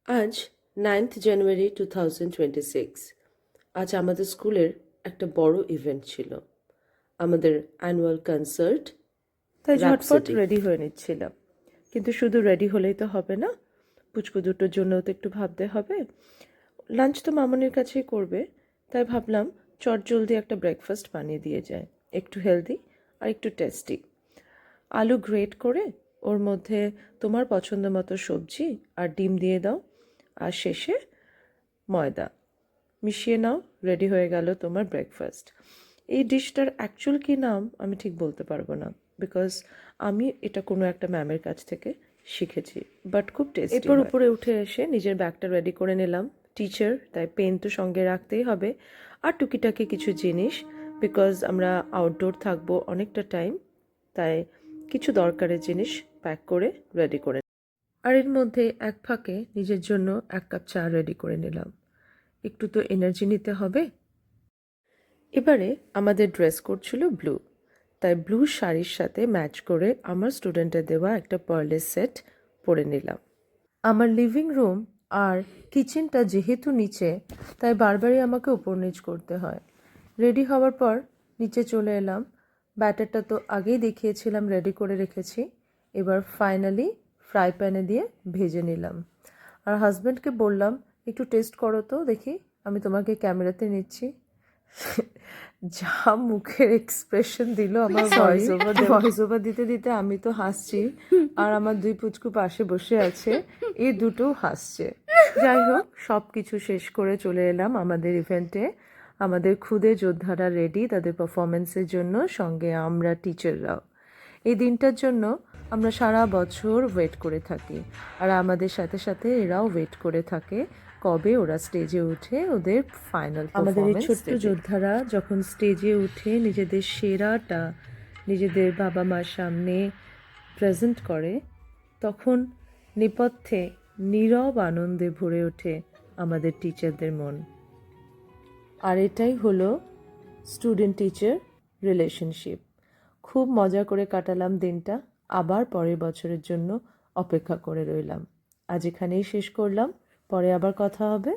আজ 9th জানুয়ারি 2026। আজ আমাদের স্কুলের একটা বড় ইভেন্ট ছিল, আমাদের অ্যানুয়াল কনসার্ট। তাই ঝটপট Rhapsody। রেডি হয়ে নিচ্ছিলাম, কিন্তু শুধু রেডি হলেই তো হবে না, পুচকু দুটোর জন্যও তো একটু ভাবতে হবে। লাঞ্চ তো মামনির কাছেই করবে, তাই ভাবলাম চটজলদি একটা ব্রেকফাস্ট বানিয়ে দিয়ে যায়, একটু হেলদি আর একটু টেস্টি। আলু গ্রেট করে ওর মধ্যে তোমার পছন্দ মতো সবজি আর ডিম দিয়ে দাও, আর শেষে ময়দা মিশিয়ে নাও, রেডি হয়ে গেল তোমার ব্রেকফাস্ট। এই ডিশটার অ্যাকচুয়াল কী নাম আমি ঠিক বলতে পারবো না, বিকজ আমি এটা কোনো একটা ম্যামের কাছ থেকে শিখেছি, বাট খুব টেস্টি। এরপর উপরে উঠে এসে নিজের ব্যাগটা রেডি করে নিলাম। টিচার, তাই পেন তো সঙ্গে রাখতেই হবে, আর টুকিটাকি কিছু জিনিস, বিকজ আমরা আউটডোর থাকবো অনেকটা টাইম, তাই কিছু দরকারের জিনিস প্যাক করে রেডি করে। আর এর মধ্যে এক ফাঁকে নিজের জন্য 1 কাপ চা রেডি করে নিলাম, একটু তো এনার্জি নিতে হবে। এবারে আমাদের ড্রেস কোড ছিল ব্লু, তাই ব্লু শাড়ির সাথে ম্যাচ করে আমার স্টুডেন্টের দেওয়া একটা পার্লের সেট পরে নিলাম। আমার লিভিং রুম আর কিচেনটা যেহেতু নিচে, তাই বারবারই আমাকে উপর নিচ করতে হয়। রেডি হওয়ার পর নিচে চলে এলাম। ব্যাটারটা তো আগেই দেখিয়েছিলাম, রেডি করে রেখেছি। এবার ফাইনালি ফ্রাই প্যানে দিয়ে ভেজে নিলাম। আর হাজব্যান্ডকে বললাম, একটু টেস্ট করো তো দেখি, আমি তোমাকে ক্যামেরাতে নিচ্ছি। যা মুখের এক্সপ্রেশন দিল, আমার ভয়েস ওভার দিতে দিতে আমি তো হাসছি, আর আমার 2 পুচকু পাশে বসে আছে, এই দুটো হাসছে। যাই হোক, সব কিছু শেষ করে চলে এলাম আমাদের ইভেন্টে। আমাদের খুদে যোদ্ধারা রেডি তাদের পারফরমেন্সের জন্য, সঙ্গে আমরা টিচাররাও। এই দিনটার জন্য আমরা সারা বছর ওয়েট করে থাকি, আর আমাদের সাথে সাথে এরাও ওয়েট করে থাকে কবে ওরা স্টেজে উঠে ওদের ফাইনাল আমাদের এই ছোট্ট যোদ্ধারা যখন স্টেজে উঠে নিজেদের সেরাটা নিজেদের বাবা মার সামনে প্রেজেন্ট করে, তখন নেপথ্যে নীরব আনন্দে ভরে ওঠে আমাদের টিচারদের মন। আর এটাই হলো স্টুডেন্ট টিচার রিলেশনশিপ। খুব মজা করে কাটালাম দিনটা, আবার পরের বছরের জন্য অপেক্ষা করে রইলাম। আজ এখানেই শেষ করলাম, পরে আবার কথা হবে।